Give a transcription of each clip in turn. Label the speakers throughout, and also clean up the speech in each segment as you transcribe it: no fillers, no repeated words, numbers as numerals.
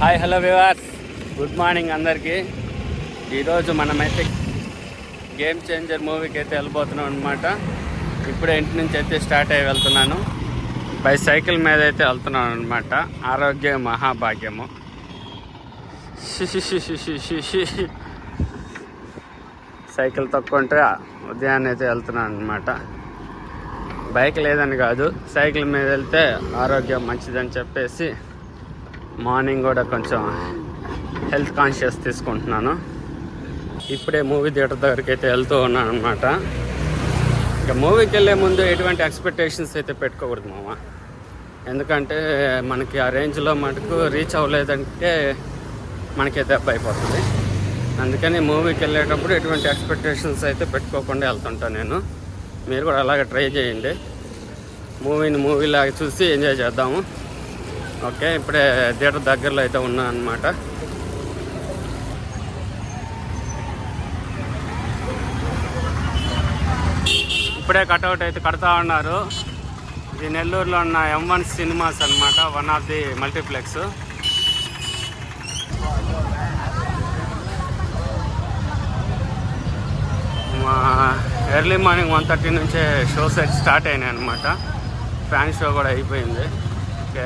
Speaker 1: Hi hello viewers, good morning అందరికీ. ఈరోజు మనమైతే గేమ్ చేంజర్ మూవీకి అయితే వెళ్ళిపోతున్నాం అనమాట. ఇప్పుడే ఇంటి నుంచి అయితే స్టార్ట్ అయ్యి వెళ్తున్నాను. సైకిల్ మీద అయితే వెళ్తున్నాను అనమాట. ఆరోగ్యం మహాభాగ్యము. సైకిల్ తక్కువంటే ఉదయాన్నే అయితే వెళ్తున్నాను అనమాట. బైక్ లేదని కాదు, సైకిల్ మీద వెళ్తే ఆరోగ్యం మంచిదని చెప్పేసి మార్నింగ్ కూడా కొంచెం హెల్త్ కాన్షియస్ తీసుకుంటున్నాను. ఇప్పుడే మూవీ థియేటర్ దగ్గరికి అయితే వెళ్తూ ఉన్నాను అనమాట. ఇక మూవీకి వెళ్ళే ముందు ఎటువంటి ఎక్స్పెక్టేషన్స్ అయితే పెట్టుకోకూడదు మామ. ఎందుకంటే మనకి ఆ రేంజ్లో మటుకు రీచ్ అవ్వలేదంటే మనకి దెబ్బ అయిపోతుంది. అందుకని మూవీకి వెళ్ళేటప్పుడు ఎటువంటి ఎక్స్పెక్టేషన్స్ అయితే పెట్టుకోకుండా వెళ్తుంటాను నేను. మీరు కూడా అలాగే ట్రై చేయండి. మూవీలాగా చూసి ఎంజాయ్ చేద్దాము. ఓకే, ఇప్పుడే థియేటర్ దగ్గరలో అయితే ఉన్నా అనమాట. ఇప్పుడే కట్అవుట్ అయితే కడతా ఉన్నారు. ఇది నెల్లూరులో ఉన్న M1 సినిమాస్ అనమాట, one of the multiplex. Early morning 1:30 నుంచే షోస్ అయితే స్టార్ట్ అయినాయి అనమాట. ఫ్యాన్ షో కూడా అయిపోయింది.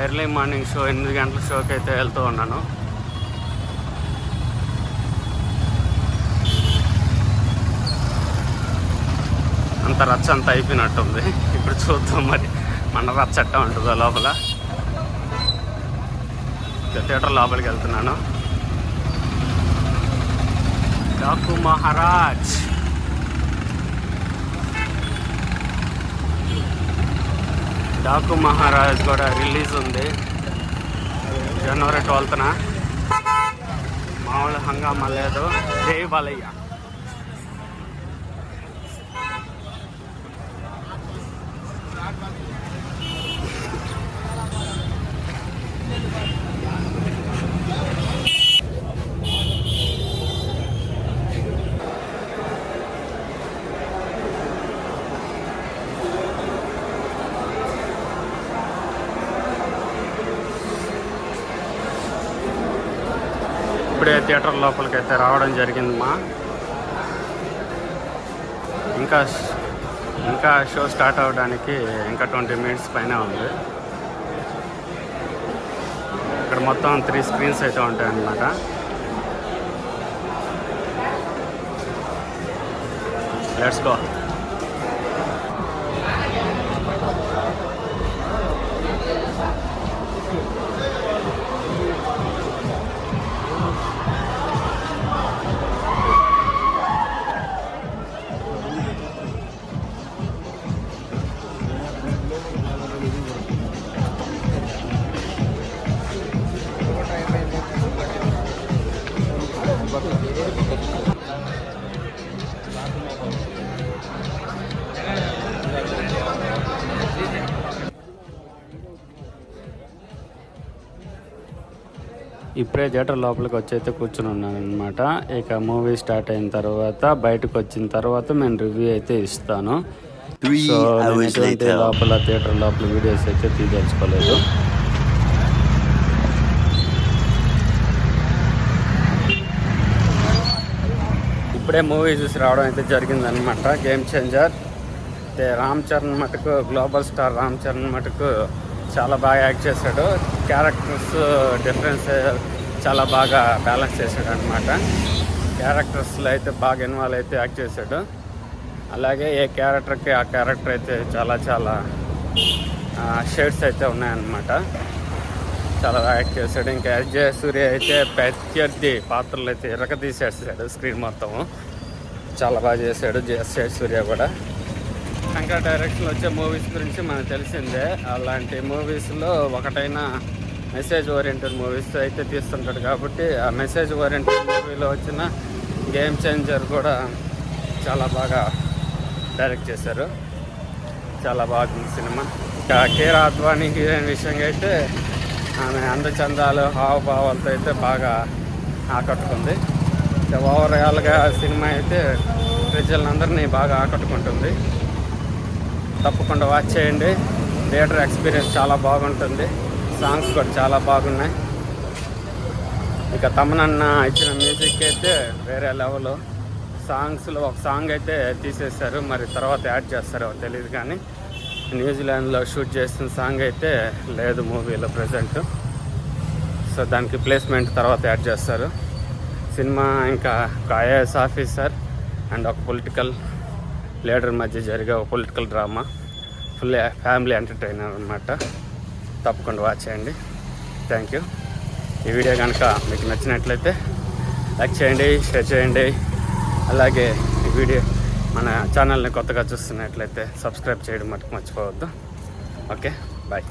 Speaker 1: ఎర్లీ మార్నింగ్ షో 8 గంటల షోకి అయితే వెళ్తూ ఉన్నాను. అంత రచ్చ అంతా అయిపోయినట్టుంది. ఇప్పుడు చూద్దాం మరి మన రచ్చ ఎట్టా ఉంటుందో లోపల. థియేటర్ లోపలికి వెళ్తున్నాను. డాకు మహారాజ్ కూడా రిలీజ్ ఉంది జనవరి 12న. మామూలు హంగామా లేదు. జై బాలయ్య. ఇప్పుడే థియేటర్ లోపలికి అయితే రావడం జరిగిందమ్మా. ఇంకా షో స్టార్ట్ అవ్వడానికి ఇంకా 20 మినిట్స్ పైన ఉంది. ఇక్కడ మొత్తం 3 స్క్రీన్స్ అయితే ఉంటాయి అన్నమాట. Let's go. ఇప్పుడే థియేటర్ లోపలికి వచ్చి అయితే కూర్చుని ఉన్నాను అనమాట. ఇక మూవీ స్టార్ట్ అయిన తర్వాత బయటకు వచ్చిన తర్వాత నేను రివ్యూ అయితే ఇస్తాను. సో నేను ఎటువంటి థియేటర్ లోపల వీడియోస్ అయితే తీయదలుచుకోలేదు. ఇప్పుడే మూవీ చూసి రావడం అయితే జరిగిందనమాట. Game changer. రామ్ చరణ్ మటుకు, గ్లోబల్ స్టార్ రామ్ చరణ్ మటుకు చాలా బాగా యాక్ట్ చేశాడు. క్యారెక్టర్స్ డిఫరెన్స్ చాలా బాగా బ్యాలెన్స్ చేశాడు అనమాట. క్యారెక్టర్స్లో అయితే బాగా ఇన్వాల్వ్ అయితే యాక్ట్ చేశాడు. అలాగే ఏ క్యారెక్టర్కి ఆ క్యారెక్టర్ అయితే చాలా షేడ్స్ అయితే ఉన్నాయన్నమాట. చాలా బాగా యాక్ట్ చేశాడు. ఇంకా S.J. సూర్య అయితే ప్రత్యర్థి పాత్రలు అయితే తీసేసాడు స్క్రీన్ మొత్తము. చాలా బాగా చేశాడు S.J. సూర్య కూడా. శంకర్ డైరెక్షన్ వచ్చే మూవీస్ గురించి మనకు తెలిసిందే. అలాంటి మూవీస్లో ఒకటైనా మెసేజ్ ఓరియంటెడ్ మూవీస్ అయితే తీస్తుంటాడు. కాబట్టి ఆ మెసేజ్ ఓరియంటెడ్ మూవీలో వచ్చిన గేమ్ చేంజర్ కూడా చాలా బాగా డైరెక్ట్ చేశారు. చాలా బాగుంది సినిమా. ఇంకా కీరా అద్వానీ హీరోయిన్ విషయంగా అయితే ఆమె అందచందాలు, హావభావాలతో అయితే బాగా ఆకట్టుకుంది. ఓవరాల్గా సినిమా అయితే ప్రజలందరినీ బాగా ఆకట్టుకుంటుంది. తప్పకుండా వాచ్ చేయండి. థియేటర్ ఎక్స్పీరియన్స్ చాలా బాగుంటుంది. సాంగ్స్ కూడా చాలా బాగున్నాయి. ఇక తమనన్న ఇచ్చిన మ్యూజిక్ అయితే వేరే లెవెల్. సాంగ్స్లో ఒక సాంగ్ అయితే తీసేశారు, మరి తర్వాత యాడ్ చేస్తారో తెలియదు. కానీ న్యూజిలాండ్లో షూట్ చేసిన సాంగ్ అయితే లేదు మూవీలో ప్రజెంట్. సో దానికి ప్లేస్మెంట్ తర్వాత యాడ్ చేస్తారు. సినిమా ఇంకా ఒక ఐఏఎస్ ఆఫీసర్ అండ్ ఒక పొలిటికల్ లీడర్ మధ్య జరిగే ఒక political drama, full family entertainer అనమాట. తప్పకుండా వాచ్ చేయండి. Thank you. ఈ వీడియో కనుక మీకు నచ్చినట్లయితే లైక్ చేయండి, షేర్ చేయండి. అలాగే ఈ వీడియో మన ఛానల్ని కొత్తగా చూస్తున్నట్లయితే సబ్స్క్రైబ్ చేయడం మటుకు మర్చిపోవద్దు. Okay, bye.